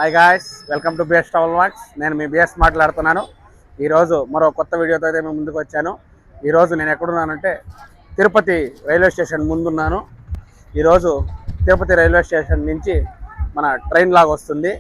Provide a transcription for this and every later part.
Hi guys, welcome to BS travel vlogs. నేను మీ BS మాట్లాడుతున్నాను. ఈరోజు మరో కొత్త వీడియోతో అయితే మేము ముందుకు వచ్చాను. ఈరోజు నేను ఎక్కడున్నానంటే తిరుపతి రైల్వే స్టేషన్ ముందున్నాను. ఈరోజు తిరుపతి రైల్వే స్టేషన్ నుంచి మన ట్రైన్ లాగా వస్తుంది.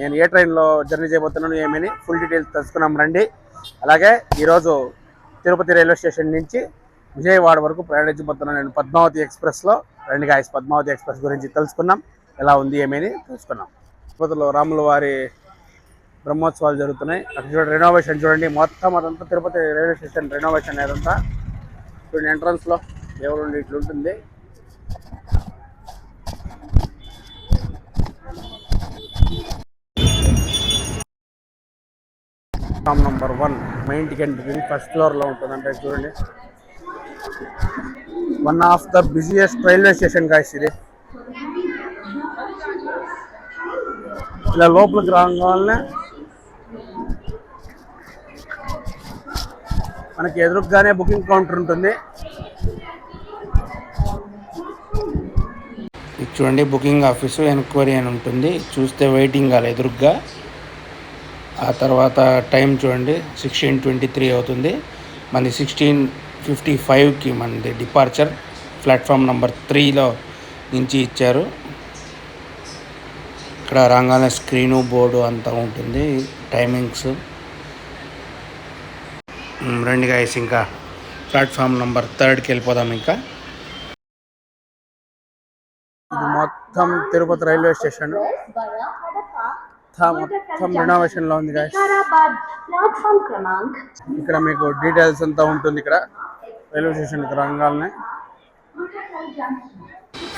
నేను ఏ ట్రైన్లో జర్నీ చేయబోతున్నాను ఏమని ఫుల్ డీటెయిల్స్ తెలుసుకున్నాం రండి. అలాగే ఈరోజు తిరుపతి రైల్వే స్టేషన్ నుంచి విజయవాడ వరకు ప్రయాణించబోతున్నాను నేను పద్మావతి ఎక్స్ప్రెస్లో. రండి గాయ్స్, పద్మావతి ఎక్స్ప్రెస్ గురించి తెలుసుకున్నాం, ఎలా ఉంది ఏమని తెలుసుకున్నాం. తిరుపతిలో రాముల వారి బ్రహ్మోత్సవాలు జరుగుతున్నాయి. అక్కడ చూడండి, రెనోవేషన్ చూడండి, మొత్తం అదంతా తిరుపతి రైల్వే స్టేషన్ రెనోవేషన్ అదంతా చూడండి. ఎంట్రన్స్లో దేవుడు ఇట్లుంటుంది. Platform number 1 main ticket booking first ఫ్లోర్లో ఉంటుంది. అంటే చూడండి, one of the busiest railway station guys ఇది. ఇలా లోపలికి రాగానే మనకి ఎదురుగానే బుకింగ్ కౌంటర్ ఉంటుంది. ఇది చూడండి, బుకింగ్ ఆఫీసు ఎన్క్వైరీ అని ఉంటుంది. చూస్తే వెయిటింగ్ హాల్ ఎదురుగ్గా. ఆ తర్వాత టైం చూడండి, 16:23 అవుతుంది. మనది 16:55కి మనది డిపార్చర్. ప్లాట్ఫామ్ నెంబర్ 3లో నుంచి ఇచ్చారు. ఇక్కడ రాగానే స్క్రీను బోర్డు అంతా ఉంటుంది, టైమింగ్స్. రండి గాయస్, ఇంకా ప్లాట్ఫామ్ నెంబర్ 3కి వెళ్ళిపోదాం. ఇంకా ఇది మొత్తం తిరుపతి రైల్వే స్టేషన్ మొత్తం రెనోవేషన్లో ఉంది గాయస్. ఇక్కడ మీకు డీటెయిల్స్ అంతా ఉంటుంది. ఇక్కడ రైల్వే స్టేషన్కి రాగానే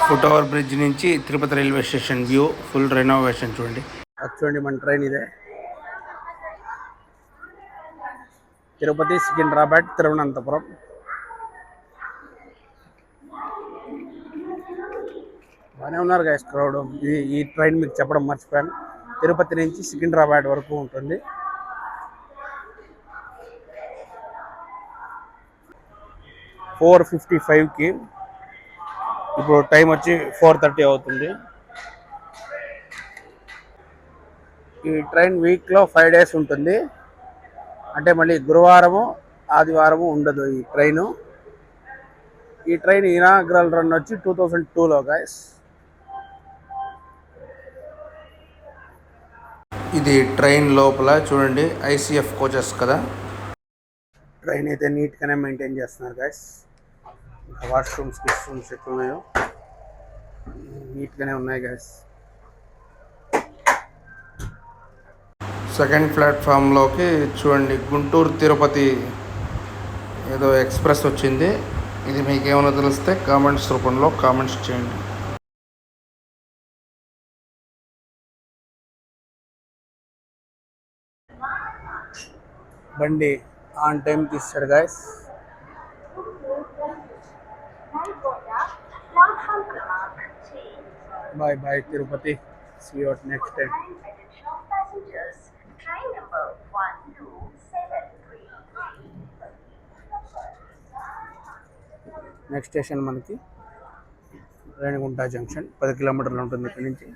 ఫుట్ ఓవర్ బ్రిడ్జ్ నుంచి Tirupati railway station view full renovation చూడండి. అది చూడండి, మన ట్రైన్ ఇదే. తిరుపతి, సికింద్రాబాద్, తిరువనంతపురం. బాగానే ఉన్నారు గైస్ క్రౌడ్. ఈ ట్రైన్ మీకు చెప్పడం మర్చిపోయాను, తిరుపతి నుంచి సికింద్రాబాద్ వరకు ఉంటుంది. (4:55కి). ఇప్పుడు టైం వచ్చి 4:30 అవుతుంది. ఈ ట్రైన్ వీక్లో 5 డేస్ ఉంటుంది. అంటే మళ్ళీ గురువారము ఆదివారము ఉండదు ఈ ట్రైను. ఈ ట్రైన్ ఇనాగ్రల్ రన్ వచ్చి 2002లో గాయస్. ఇది ట్రైన్ లోపల చూడండి, ఐసీఎఫ్ కోచెస్ కదా. ట్రైన్ అయితే నీట్గానే మెయింటైన్ చేస్తున్నారు గాయస్. వాష్రూమ్స్ ఎట్లున్నాయో నీట్గానే ఉన్నాయి గాయస్. సెకండ్ ప్లాట్ఫామ్లోకి చూడండి, గుంటూరు తిరుపతి ఏదో ఎక్స్ప్రెస్ వచ్చింది. ఇది మీకు ఏమైనా తెలిస్తే కామెంట్స్ రూపంలో కామెంట్స్ చేయండి. బండి ఆన్ టైం తీస్తాడు guys. Bye bye Tirupati, see you next time. Next station మనకి రేణిగుంట జంక్షన్, 10 కిలోమీటర్లు ఉంటుంది ఇక్కడి నుంచి.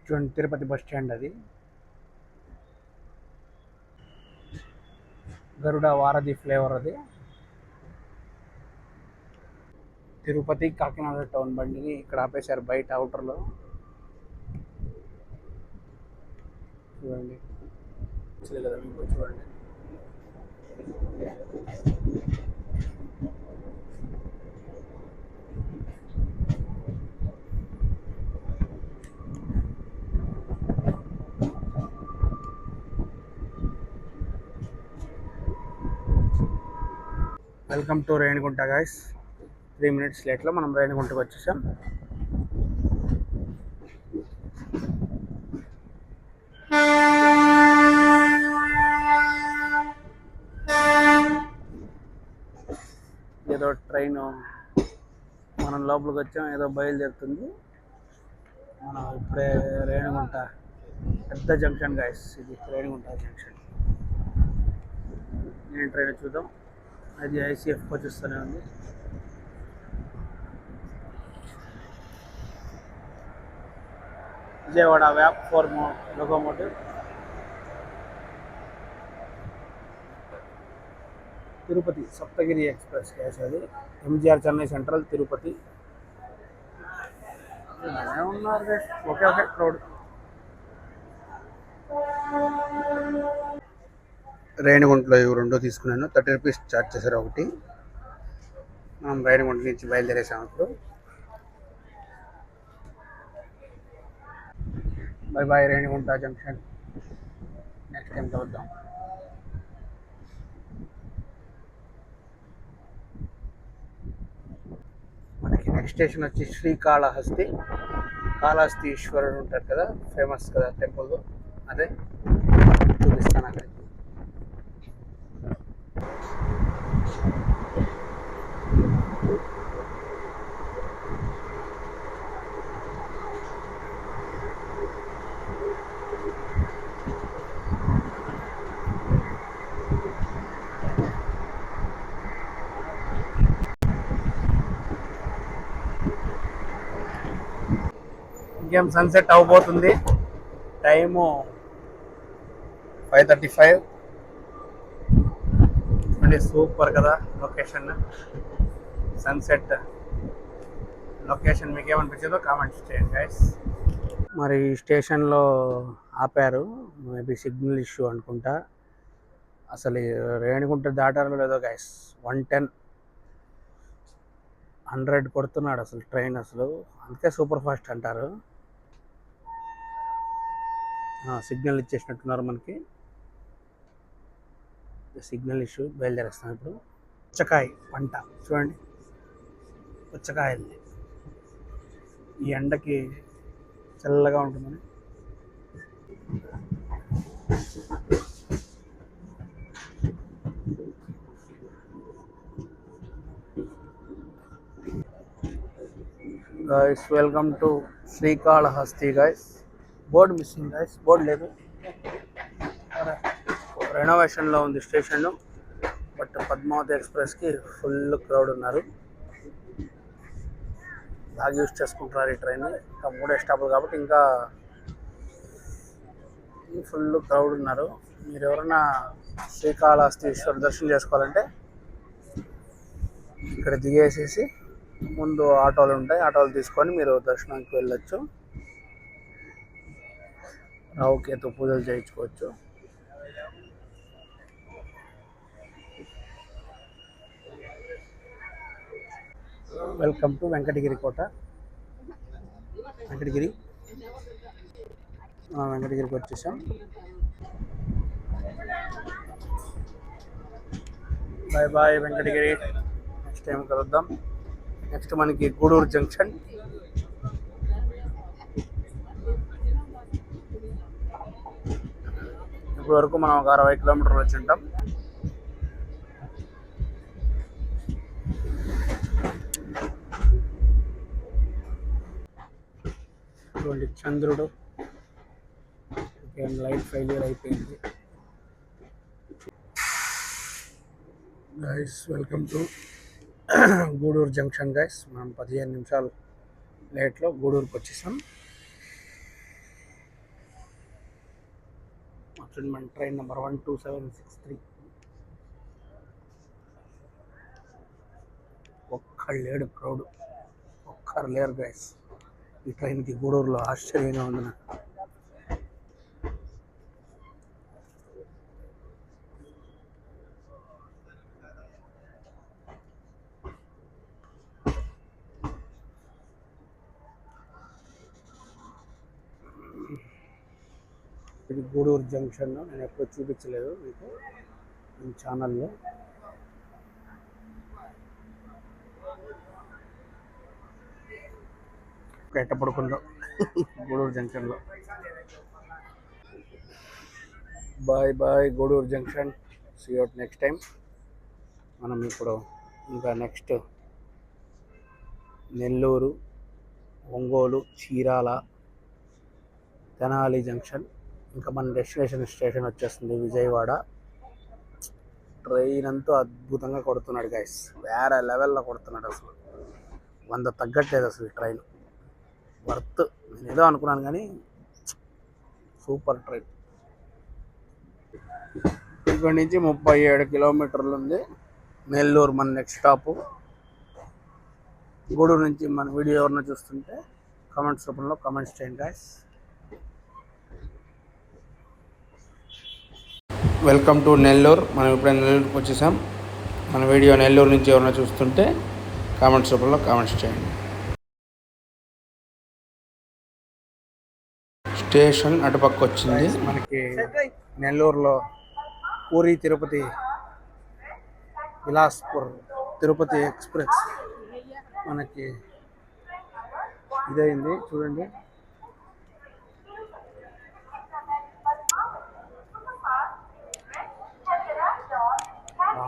చూడండి, తిరుపతి బస్ స్టాండ్ అది. గరుడ వారధి ఫ్లేవర్ అది. తిరుపతి కాకినాడ టౌన్ బండిని ఇక్కడ ఆపేశారు బయట అవుటర్లో. చూడండి కదా, మీకు చూడండి. Welcome to Renigunta guys. 3 minutes లేట్లో మనం రేణిగుంటకు వచ్చేసాం. ఏదో ట్రైన్ మనం లోపలికి వచ్చాం, ఏదో బయలుదేరుతుంది. మనం ఇప్పుడే రేణిగుంట పెద్ద జంక్షన్ గాయస్, ఇది రేణిగుంట జంక్షన్. నేను ట్రైన్ చూద్దాం. అది ఐసీఎఫ్ వచ్చేస్తూనే ఉంది. విజయవాడ వ్యాప్ 4 locomotive. Tirupati Saptagiri express guys అది. ఎంజీఆర్ చెన్నై సెంట్రల్ తిరుపతి. ఉన్నారు ఓకే ఓకే క్రౌడ్. రేణిగుంటలో ఇవి 2 తీసుకున్నాను. 30 రూపీస్ ఛార్జ్ చేశారు ఒకటి. మనం రేణిగుంట నుంచి బయలుదేరేసాం ఇప్పుడు. Bye bye Renigunta junction. Next time కలుద్దాం. మనకి నెక్స్ట్ స్టేషన్ వచ్చి శ్రీకాళహస్తి. కాళహస్తి ఈశ్వరుడు ఉంటారు కదా, ఫేమస్ కదా టెంపుల్, అదే చూపిస్తాను అక్కడికి. ఇంకేం సన్సెట్ అవ్వబోతుంది. టైము 5:35. అంటే సూపర్ కదా లొకేషన్, సన్సెట్ లొకేషన్. మీకు ఏమనిపించిందో కామెంట్స్ చేయండి గైస్. మరి స్టేషన్లో ఆపారు, మేబీ సిగ్నల్ ఇష్యూ అనుకుంటా. అసలు రేణిగుంట దాటారో లేదో గైస్, 110 100 కొడుతున్నాడు అసలు ట్రైన్. అసలు అందుకే సూపర్ ఫాస్ట్ అంటారు. సిగ్నల్ ఇచ్చేసినట్టున్నారు మనకి. Signal issue. బయలుదేరేస్తాం ఇప్పుడు. పుచ్చకాయ పంట చూడండి, పుచ్చకాయలు ఈ ఎండకి చల్లగా ఉంటుందని. Guys welcome to Srikalahasti guys. Board missing guys, board లేదు. రెనోవేషన్లో ఉంది స్టేషన్, బట్ పద్మావతి ఎక్స్ప్రెస్కి ఫుల్ క్రౌడ్ ఉన్నారు. బాగా యూజ్ చేసుకుంటున్నారు ఈ ట్రైన్. ఇంకా 3 స్టాపులు కాబట్టి ఇంకా ఫుల్ క్రౌడ్ ఉన్నారు. మీరు ఎవరైనా శ్రీకాళహస్తి ఈశ్వర దర్శనం చేసుకోవాలంటే ఇక్కడ దిగేసేసి ముందు ఆటోలు ఉంటాయి, ఆటోలు తీసుకొని మీరు దర్శనానికి వెళ్ళొచ్చు. రావుకేతు పూజలు చేయించుకోవచ్చు. వెల్కమ్ టు వెంకటగిరి కోట. వెంకటగిరికి వచ్చేసాం. Bye bye Venkatagiri. Next time కలుద్దాం. నెక్స్ట్ మనకి గూడూరు జంక్షన్. ఇప్పటి వరకు మనం ఒక 60 కిలోమీటర్లు వచ్చి ఉంటాం. చూడండి చంద్రుడు. లైట్ ఫెయిల్యూర్ అయిపోయింది. Guys welcome to Gudur junction guys. మనం 15 నిమిషాలు లేట్లో గూడూరుకి వచ్చేసాం. మన ట్రైన్ నెంబర్ 12763. ఒక్కడు లేడు క్రౌడ్, ఒక్కరు లేరు గైస్ ఈ ట్రైన్కి. గూడూరులో ఆశ్చర్యంగా ఉంది నాకు. ఇది గూడూరు జంక్షన్. నేను ఎప్పుడు చూపించలేదు మీకు ఈ ఛానల్లో. ఎట్ట పడుకుందో గూడూరు జంక్షన్లో. Bye bye Gudur junction. See you next time. మనం ఇప్పుడు ఇంకా నెక్స్ట్ నెల్లూరు, ఒంగోలు, చీరాల, తెనాలి జంక్షన్. ఇంకా మన డెస్టినేషన్ స్టేషన్ వచ్చేస్తుంది విజయవాడ. ట్రైన్ అంతా అద్భుతంగా కొడుతున్నాడు గైస్, వేరే లెవెల్లో కొడుతున్నాడు. అసలు 100 తగ్గట్లేదు అసలు ఈ ట్రైన్. వర్త్, నేను ఏదో అనుకున్నాను కానీ సూపర్ ట్రైన్. ఇక్కడి నుంచి 37 కిలోమీటర్లు ఉంది నెల్లూరు మన నెక్స్ట్ స్టాపు. గూడూరు నుంచి మన వీడియో ఎవరన్నా చూస్తుంటే కామెంట్స్ రూపంలో కామెంట్స్ చేయండి గైస్. Welcome to Nellore. మనం ఇప్పుడే నెల్లూరుకి వచ్చేసాం. మన వీడియో నెల్లూరు నుంచి ఎవరైనా చూస్తుంటే కామెంట్స్ రూపంలో కామెంట్స్ చేయండి. స్టేషన్ అటుపక్క వచ్చింది మనకి. నెల్లూరులో పూరి తిరుపతి బిలాస్పూర్ తిరుపతి ఎక్స్ప్రెస్ మనకి ఇదైంది చూడండి.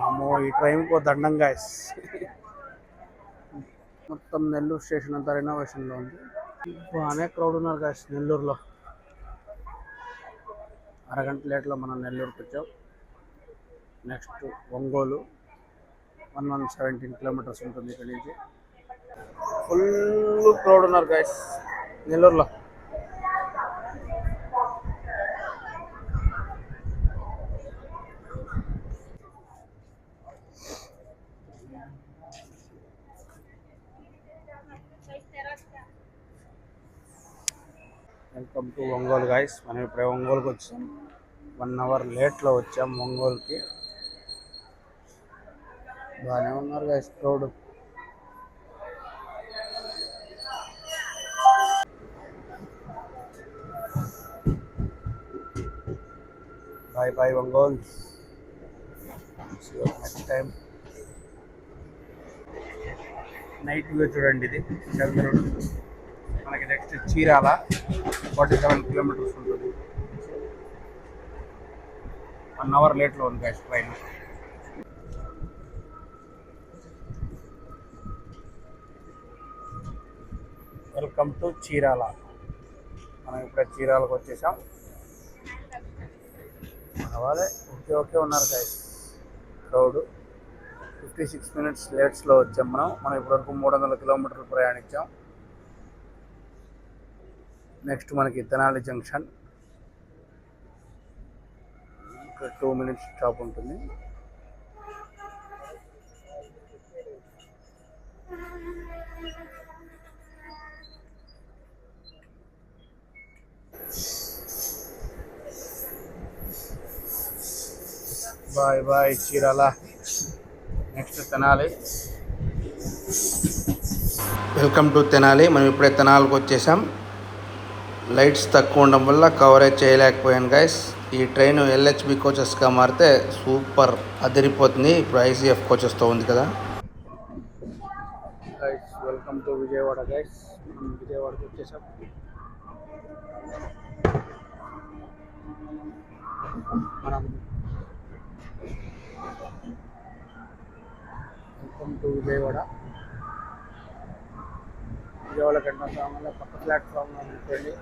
అమ్మో, ఈ ట్రైన్కో దండం గాయస్. మొత్తం నెల్లూరు స్టేషన్ అంతా రెనోవేషన్లో ఉంది. బాగానే క్రౌడ్ ఉన్నారు గాయస్ నెల్లూరులో. అరగంట లేట్లో మనం నెల్లూరుకి వచ్చాం. నెక్స్ట్ ఒంగోలు 117 కిలోమీటర్స్ ఉంటుంది ఇక్కడి నుంచి. ఫుల్ క్రౌడ్ ఉన్నారు గైస్ నెల్లూరులో. Welcome to Ongole guys. మనం ఇప్పుడే ఒంగోలుకి వచ్చాం. 1 అవర్ లేట్లో వచ్చాం ఒంగోలుకి. బాగానే ఉన్నారు guys crowd. Bye bye Ongole, next time. Night view చూడండి, ఇది చంద్రుడు. మనకి నెక్స్ట్ చీరాల 47 కిలోమీటర్స్ ఉంటుంది. 1 అవర్ లేట్లో ఉంది guys train. Welcome to Chirala. మనం ఇప్పుడే చీరాలకు వచ్చేసాం. వాళ్ళే ఓకే ఉన్నారు గైస్ క్రౌడ్. 56 మినిట్స్ లేట్స్లో వచ్చాం మనం ఇప్పటివరకు 300 కిలోమీటర్లు ప్రయాణించాం. నెక్స్ట్ మనకి తెనాలి జంక్షన్, ఇక్కడ 2 మినిట్స్ స్టాప్ ఉంటుంది. Bye bye Chirala, next Tenali. Welcome to Tenali. మనం ఇప్పుడే తెనాలికి వచ్చేసాం. లైట్స్ తక్కువ ఉండడం వల్ల కవరేజ్ చేయలేకపోయాను గైస్. ఈ ట్రైన్ ఎల్హెచ్బి కోచెస్గా మారితే సూపర్ అదిరిపోతుంది. ఇప్పుడు ఐసీఎఫ్ కోచెస్తో ఉంది కదా. Guys welcome to Vijayawada guys. మనం విజయవాడకి వచ్చేసాం. మనం వెల్కమ్ టు విజయవాడ. విజయవాడ కంటే పక్క ప్లాట్ఫామ్లో వెళ్ళి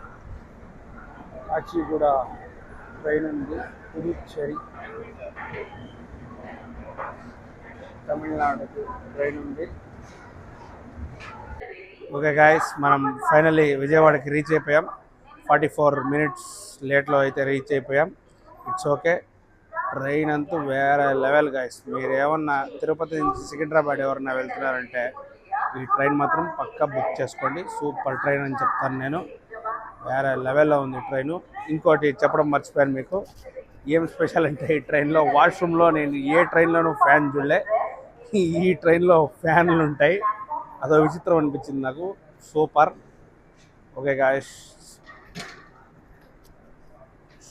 కాచిగూడ ట్రైన్ ఉంది. పుదుచ్చేరి తమిళనాడుకి ట్రైన్ ఉంది. ఓకే గాయస్, మనం ఫైనల్లీ విజయవాడకి రీచ్ అయిపోయాం. 44 మినిట్స్ లేట్లో అయితే రీచ్ అయిపోయాం. It's okay. ట్రైన్ అంతా వేరే లెవెల్ గాయస్. మీరు ఏమన్నా తిరుపతి నుంచి సికింద్రాబాద్ ఎవరన్నా వెళ్తున్నారంటే ఈ ట్రైన్ మాత్రం పక్కా బుక్ చేసుకోండి. సూపర్ ట్రైన్ అని చెప్తాను నేను. వేరే లెవెల్లో ఉంది ట్రైను. ఇంకోటి చెప్పడం మర్చిపోయాను మీకు, ఏం స్పెషల్ అంటే ఈ ట్రైన్లో వాష్రూమ్లో నేను ఏ ట్రైన్లోనూ ఫ్యాన్ చూడలే. ఈ ట్రైన్లో ఫ్యాన్లు ఉంటాయి. అదో విచిత్రం అనిపించింది నాకు. సూపర్. ఓకే గాయస్,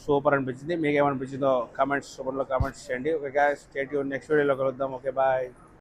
సూపర్ అనిపించింది. మీకు ఏమనిపించిందో కామెంట్స్ రూపంలో కామెంట్స్ చేయండి. Okay guys, stay tune. Next వీడియోలో కలుద్దాం. Okay bye.